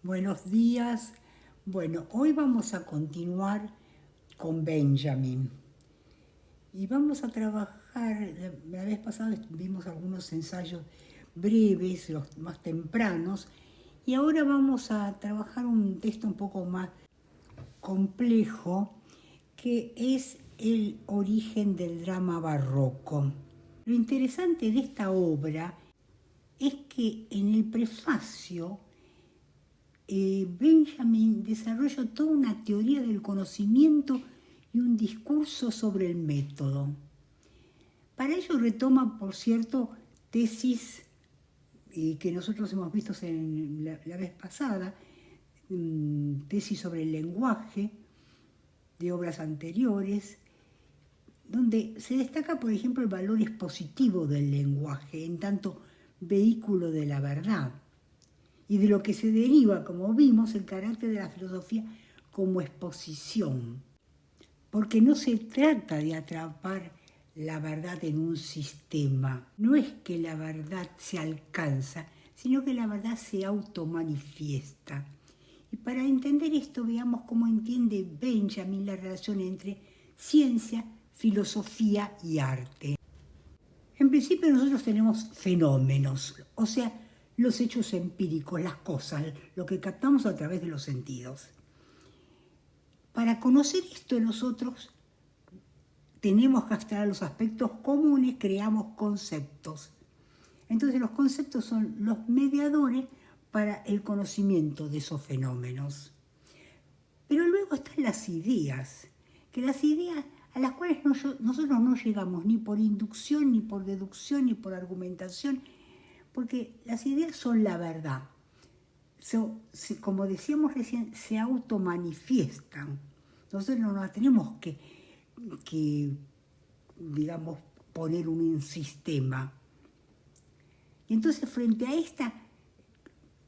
Buenos días. Bueno, hoy vamos a continuar con Benjamin y vamos a trabajar, la vez pasada vimos algunos ensayos breves, los más tempranos, y ahora vamos a trabajar un texto un poco más complejo que es el origen del drama barroco. Lo interesante de esta obra es que en el prefacio Benjamin desarrolla toda una teoría del conocimiento y un discurso sobre el método. Para ello retoma, por cierto, tesis que nosotros hemos visto en la vez pasada, tesis sobre el lenguaje de obras anteriores, donde se destaca, por ejemplo, el valor expositivo del lenguaje en tanto vehículo de la verdad, y de lo que se deriva, como vimos, el carácter de la filosofía como exposición. Porque no se trata de atrapar la verdad en un sistema. No es que la verdad se alcanza, sino que la verdad se automanifiesta. Y para entender esto, veamos cómo entiende Benjamin la relación entre ciencia, filosofía y arte. En principio nosotros tenemos fenómenos, o sea, los hechos empíricos, las cosas, lo que captamos a través de los sentidos. Para conocer esto nosotros tenemos que abstraer los aspectos comunes, creamos conceptos. Entonces los conceptos son los mediadores para el conocimiento de esos fenómenos. Pero luego están las ideas, que las ideas a las cuales nosotros no llegamos ni por inducción, ni por deducción, ni por argumentación, porque las ideas son la verdad. Como decíamos recién, se automanifiestan. Nosotros no las tenemos que, digamos, poner un sistema. Y entonces, frente a esta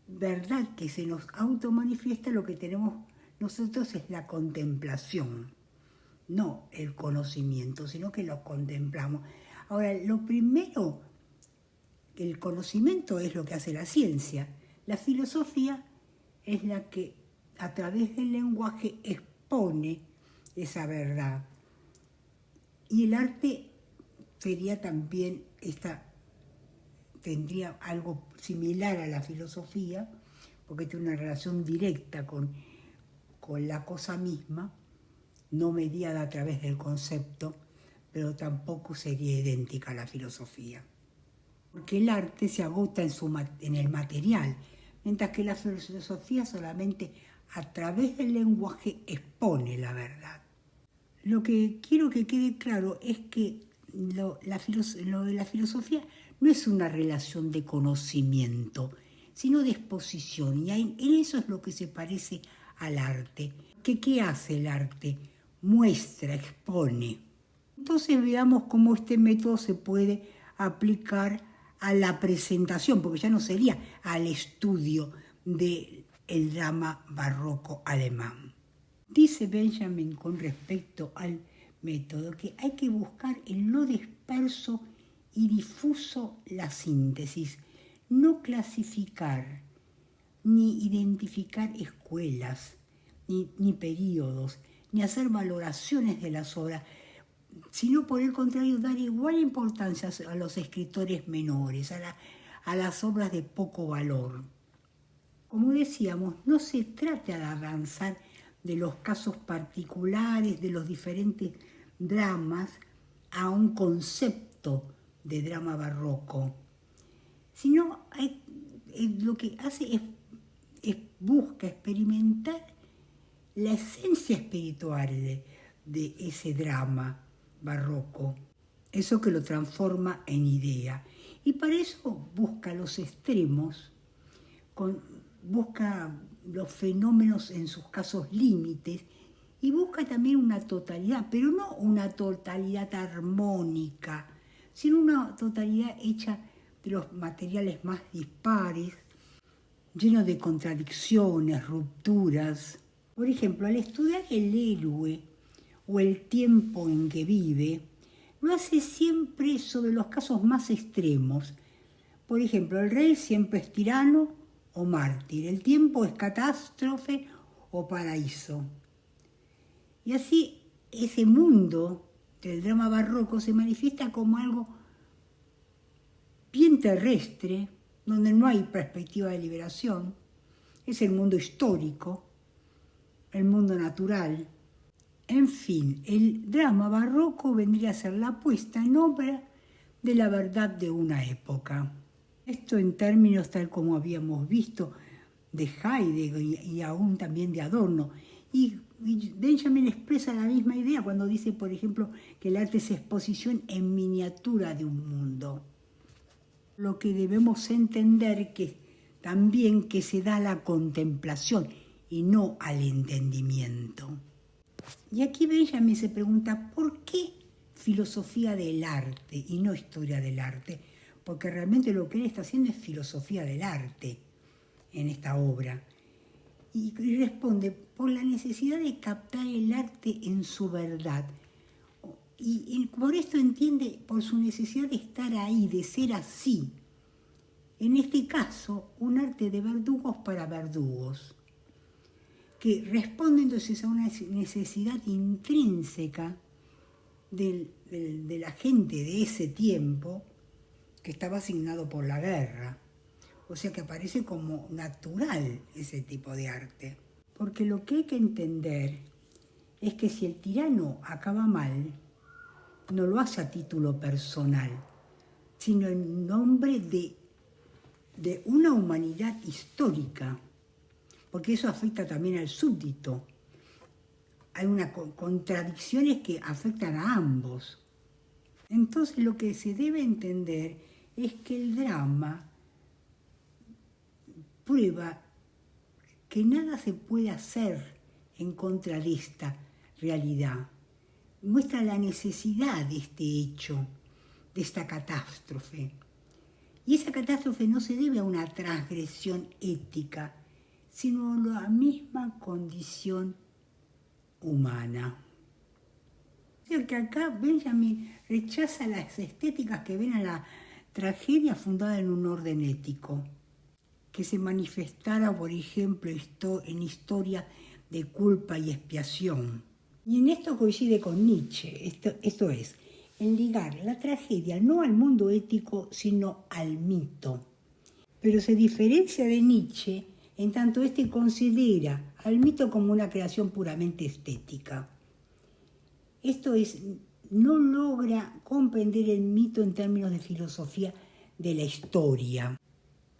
verdad que se nos automanifiesta, lo que tenemos nosotros es la contemplación, no el conocimiento, sino que lo contemplamos. Ahora, lo primero, el conocimiento es lo que hace la ciencia. La filosofía es la que a través del lenguaje expone esa verdad. Y el arte sería también tendría algo similar a la filosofía, porque tiene una relación directa con la cosa misma, no mediada a través del concepto, pero tampoco sería idéntica a la filosofía. Porque el arte se agota en el material, mientras que la filosofía solamente a través del lenguaje expone la verdad. Lo que quiero que quede claro es que lo de la filosofía no es una relación de conocimiento, sino de exposición, y en eso es lo que se parece al arte. ¿Qué hace el arte? Muestra, expone. Entonces veamos cómo este método se puede aplicar a la presentación, porque ya no sería al estudio del drama barroco alemán. Dice Benjamin con respecto al método que hay que buscar en lo disperso y difuso la síntesis, no clasificar ni identificar escuelas, ni períodos, ni hacer valoraciones de las obras, sino por el contrario dar igual importancia a los escritores menores, a las obras de poco valor. Como decíamos, no se trata de avanzar de los casos particulares de los diferentes dramas a un concepto de drama barroco, sino lo que hace es busca experimentar la esencia espiritual de ese drama barroco, eso que lo transforma en idea. Y para eso busca los extremos, busca los fenómenos en sus casos límites y busca también una totalidad, pero no una totalidad armónica, sino una totalidad hecha de los materiales más dispares, lleno de contradicciones, rupturas. Por ejemplo, al estudiar el héroe o el tiempo en que vive, lo hace siempre sobre los casos más extremos. Por ejemplo, el rey siempre es tirano o mártir. El tiempo es catástrofe o paraíso. Y así ese mundo del drama barroco se manifiesta como algo bien terrestre, donde no hay perspectiva de liberación. Es el mundo histórico, el mundo natural. En fin, el drama barroco vendría a ser la puesta en obra de la verdad de una época. Esto en términos tal como habíamos visto de Heidegger y aún también de Adorno. Y Benjamin expresa la misma idea cuando dice, por ejemplo, que el arte es exposición en miniatura de un mundo. Lo que debemos entender que también que se da a la contemplación y no al entendimiento. Y aquí Benjamin se pregunta, ¿por qué filosofía del arte y no historia del arte? Porque realmente lo que él está haciendo es filosofía del arte en esta obra. Y responde, por la necesidad de captar el arte en su verdad. Y por esto entiende, por su necesidad de estar ahí, de ser así. En este caso, un arte de verdugos para verdugos, que responde entonces a una necesidad intrínseca de la gente de ese tiempo que estaba asignado por la guerra. O sea que aparece como natural ese tipo de arte. Porque lo que hay que entender es que si el tirano acaba mal, no lo hace a título personal, sino en nombre de una humanidad histórica, porque eso afecta también al súbdito. Hay unas contradicciones que afectan a ambos. Entonces lo que se debe entender es que el drama prueba que nada se puede hacer en contra de esta realidad. Muestra la necesidad de este hecho, de esta catástrofe. Y esa catástrofe no se debe a una transgresión ética, sino a la misma condición humana. O sea que acá Benjamin rechaza las estéticas que ven a la tragedia fundada en un orden ético, que se manifestara, por ejemplo, en historia de culpa y expiación. Y en esto coincide con Nietzsche, esto es, en ligar la tragedia no al mundo ético, sino al mito. Pero se diferencia de Nietzsche en tanto éste considera al mito como una creación puramente estética. Esto es, no logra comprender el mito en términos de filosofía de la historia.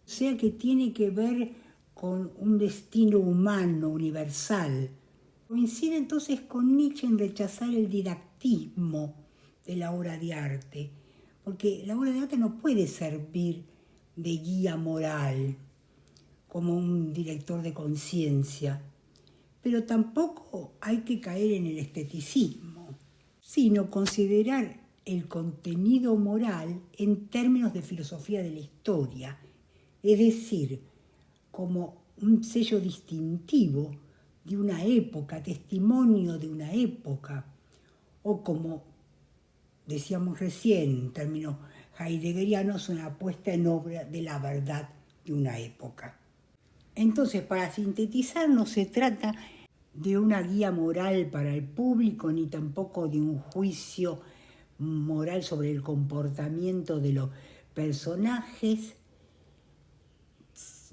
O sea que tiene que ver con un destino humano, universal. Coincide entonces con Nietzsche en rechazar el didactismo de la obra de arte, porque la obra de arte no puede servir de guía moral, como un director de conciencia, pero tampoco hay que caer en el esteticismo, sino considerar el contenido moral en términos de filosofía de la historia, es decir, como un sello distintivo de una época, testimonio de una época, o como decíamos recién, en términos heideggerianos, una puesta en obra de la verdad de una época. Entonces, para sintetizar, no se trata de una guía moral para el público, ni tampoco de un juicio moral sobre el comportamiento de los personajes,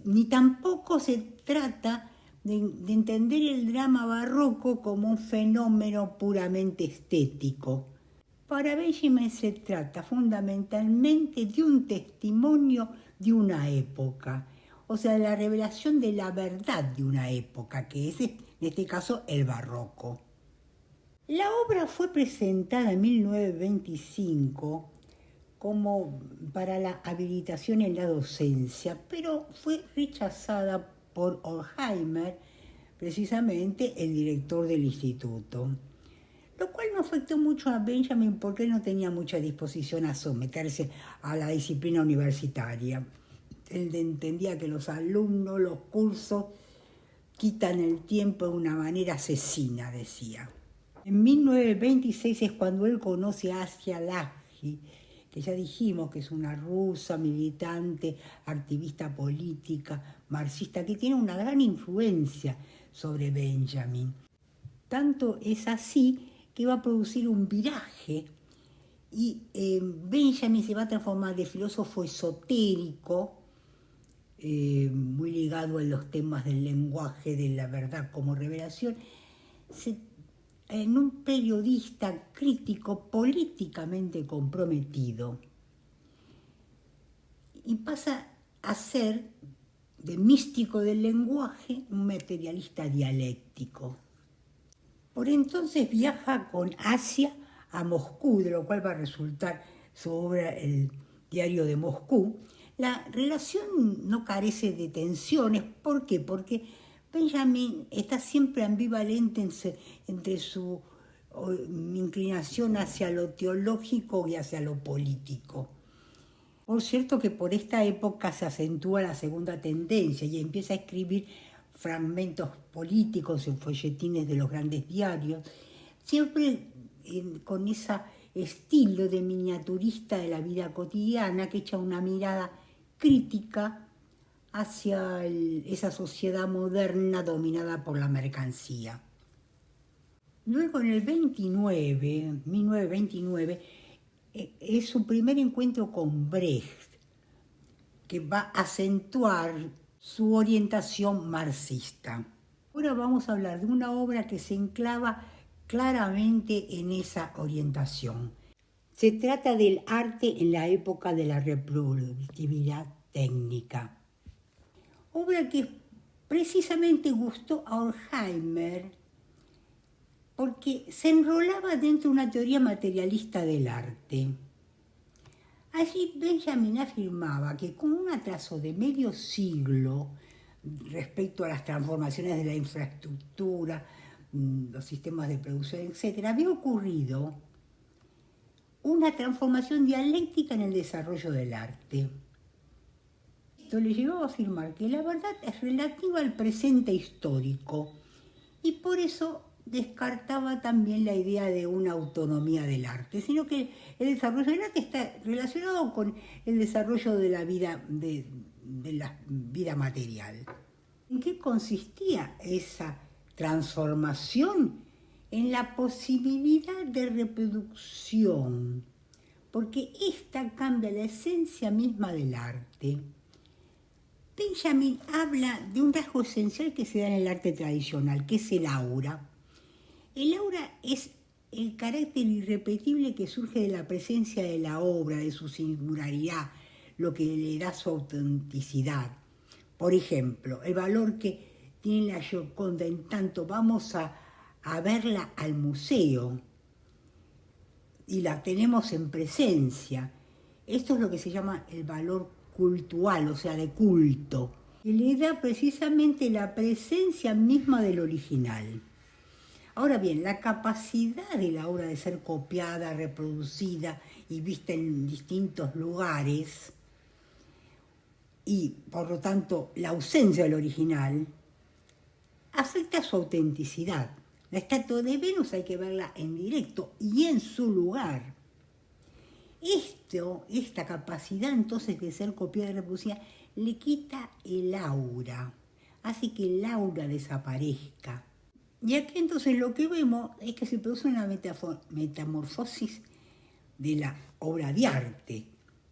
ni tampoco se trata de entender el drama barroco como un fenómeno puramente estético. Para Benjamin se trata fundamentalmente de un testimonio de una época, o sea, la revelación de la verdad de una época, que es en este caso el barroco. La obra fue presentada en 1925 como para la habilitación en la docencia, pero fue rechazada por Horkheimer, precisamente el director del instituto. Lo cual no afectó mucho a Benjamin porque él no tenía mucha disposición a someterse a la disciplina universitaria. Él entendía que los alumnos, los cursos, quitan el tiempo de una manera asesina, decía. En 1926 es cuando él conoce a Asia Laghi, que ya dijimos que es una rusa militante, activista política, marxista, que tiene una gran influencia sobre Benjamin. Tanto es así que va a producir un viraje y Benjamin se va a transformar de filósofo esotérico, muy ligado a los temas del lenguaje, de la verdad como revelación, en un periodista crítico políticamente comprometido. Y pasa a ser, de místico del lenguaje, un materialista dialéctico. Por entonces viaja con Asia a Moscú, de lo cual va a resultar su obra El diario de Moscú. La relación no carece de tensiones. ¿Por qué? Porque Benjamin está siempre ambivalente entre su inclinación hacia lo teológico y hacia lo político. Por cierto que por esta época se acentúa la segunda tendencia y empieza a escribir fragmentos políticos en folletines de los grandes diarios, siempre con ese estilo de miniaturista de la vida cotidiana que echa una mirada crítica hacia esa sociedad moderna dominada por la mercancía. Luego en el 1929, es su primer encuentro con Brecht, que va a acentuar su orientación marxista. Ahora vamos a hablar de una obra que se enclava claramente en esa orientación. Se trata del arte en la época de la reproductividad técnica. Obra que precisamente gustó a Horkheimer porque se enrolaba dentro de una teoría materialista del arte. Allí Benjamin afirmaba que con un atraso de medio siglo respecto a las transformaciones de la infraestructura, los sistemas de producción, etc., había ocurrido una transformación dialéctica en el desarrollo del arte. Esto le llevaba a afirmar que la verdad es relativa al presente histórico y por eso descartaba también la idea de una autonomía del arte, sino que el desarrollo del arte está relacionado con el desarrollo de la vida, de la vida material. ¿En qué consistía esa transformación? En la posibilidad de reproducción, porque esta cambia la esencia misma del arte. Benjamin habla de un rasgo esencial que se da en el arte tradicional, que es el aura. El aura es el carácter irrepetible que surge de la presencia de la obra, de su singularidad, lo que le da su autenticidad. Por ejemplo, el valor que tiene la Gioconda en tanto vamos a verla al museo y la tenemos en presencia. Esto es lo que se llama el valor cultural, o sea, de culto, que le da precisamente la presencia misma del original. Ahora bien, la capacidad de la obra de ser copiada, reproducida y vista en distintos lugares, y por lo tanto la ausencia del original, afecta su autenticidad. La estatua de Venus hay que verla en directo y en su lugar. Esta capacidad entonces de ser copiada y reproducida le quita el aura, hace que el aura desaparezca. Y aquí entonces lo que vemos es que se produce una metamorfosis de la obra de arte.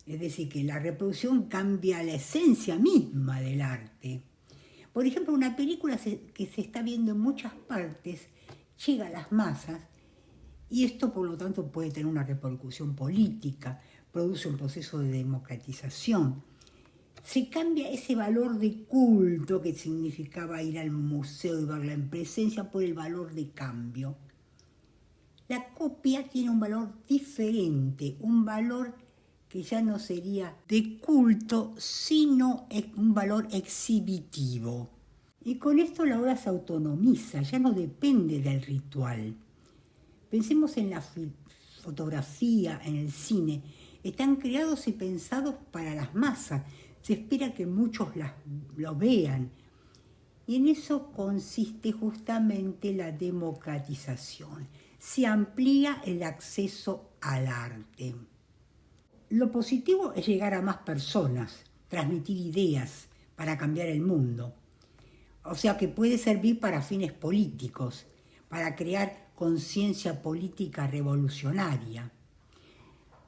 Es decir, que la reproducción cambia la esencia misma del arte. Por ejemplo, una película que se está viendo en muchas partes llega a las masas y esto, por lo tanto, puede tener una repercusión política, produce un proceso de democratización. Se cambia ese valor de culto que significaba ir al museo y verla en presencia por el valor de cambio. La copia tiene un valor diferente, un valor que ya no sería de culto, sino un valor exhibitivo. Y con esto la obra se autonomiza, ya no depende del ritual. Pensemos en la fotografía, en el cine. Están creados y pensados para las masas. Se espera que muchos lo vean. Y en eso consiste justamente la democratización. Se amplía el acceso al arte. Lo positivo es llegar a más personas, transmitir ideas, para cambiar el mundo. O sea que puede servir para fines políticos, para crear conciencia política revolucionaria.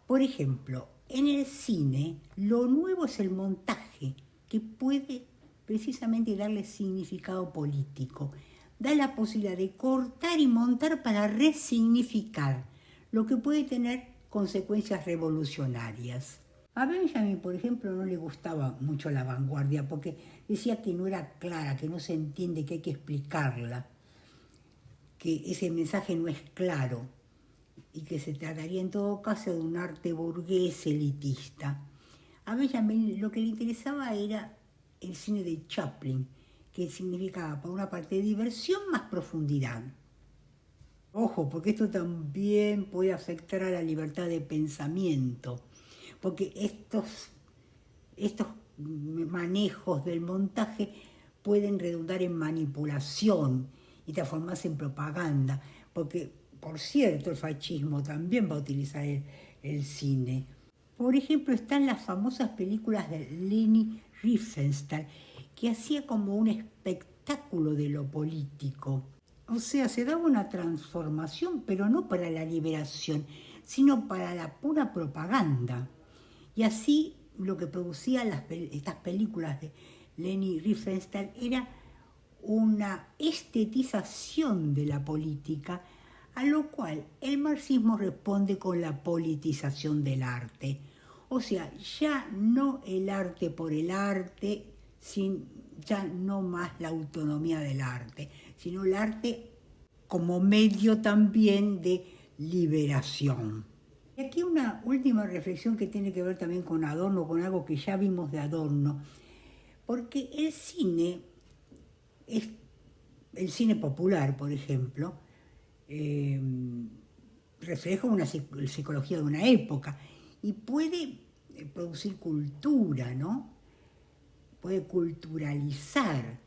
Por ejemplo, en el cine lo nuevo es el montaje, que puede precisamente darle significado político. Da la posibilidad de cortar y montar para resignificar, lo que puede tener consecuencias revolucionarias. A Benjamin, por ejemplo, no le gustaba mucho la vanguardia porque decía que no era clara, que no se entiende, que hay que explicarla, que ese mensaje no es claro y que se trataría en todo caso de un arte burgués elitista. A Benjamin lo que le interesaba era el cine de Chaplin, que significaba, por una parte, diversión más profundidad. Ojo, porque esto también puede afectar a la libertad de pensamiento, porque estos manejos del montaje pueden redundar en manipulación y transformarse en propaganda, porque, por cierto, el fascismo también va a utilizar el cine. Por ejemplo, están las famosas películas de Leni Riefenstahl, que hacía como un espectáculo de lo político. O sea, se daba una transformación, pero no para la liberación, sino para la pura propaganda. Y así lo que producían estas películas de Leni Riefenstahl era una estetización de la política, a lo cual el marxismo responde con la politización del arte. O sea, ya no el arte por el arte, ya no más la autonomía del arte, sino el arte como medio también de liberación. Y aquí una última reflexión que tiene que ver también con Adorno, con algo que ya vimos de Adorno, porque el cine popular, por ejemplo, refleja una psicología de una época y puede producir cultura, ¿no? Puede culturalizar,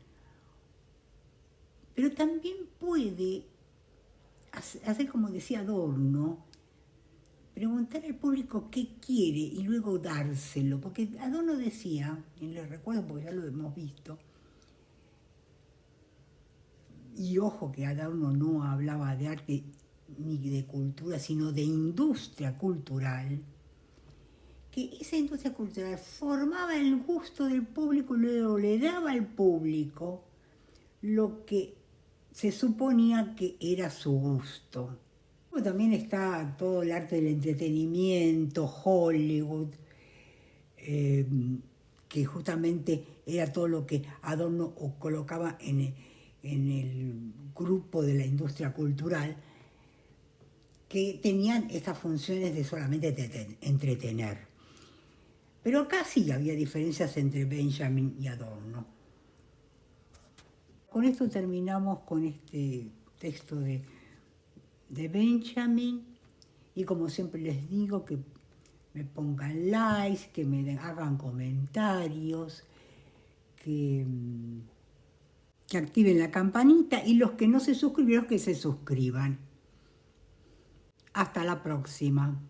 pero también puede hacer como decía Adorno, preguntar al público qué quiere y luego dárselo, porque Adorno decía, y les recuerdo porque ya lo hemos visto, y ojo que Adorno no hablaba de arte ni de cultura, sino de industria cultural, que esa industria cultural formaba el gusto del público y luego le daba al público lo que se suponía que era su gusto. También está todo el arte del entretenimiento, Hollywood, que justamente era todo lo que Adorno colocaba en el grupo de la industria cultural, que tenían estas funciones de solamente entretener. Pero acá sí había diferencias entre Benjamin y Adorno. Con esto terminamos con este texto de Benjamin, y como siempre les digo, que me pongan likes, que me hagan comentarios, que activen la campanita, y los que no se suscribieron, que se suscriban. Hasta la próxima.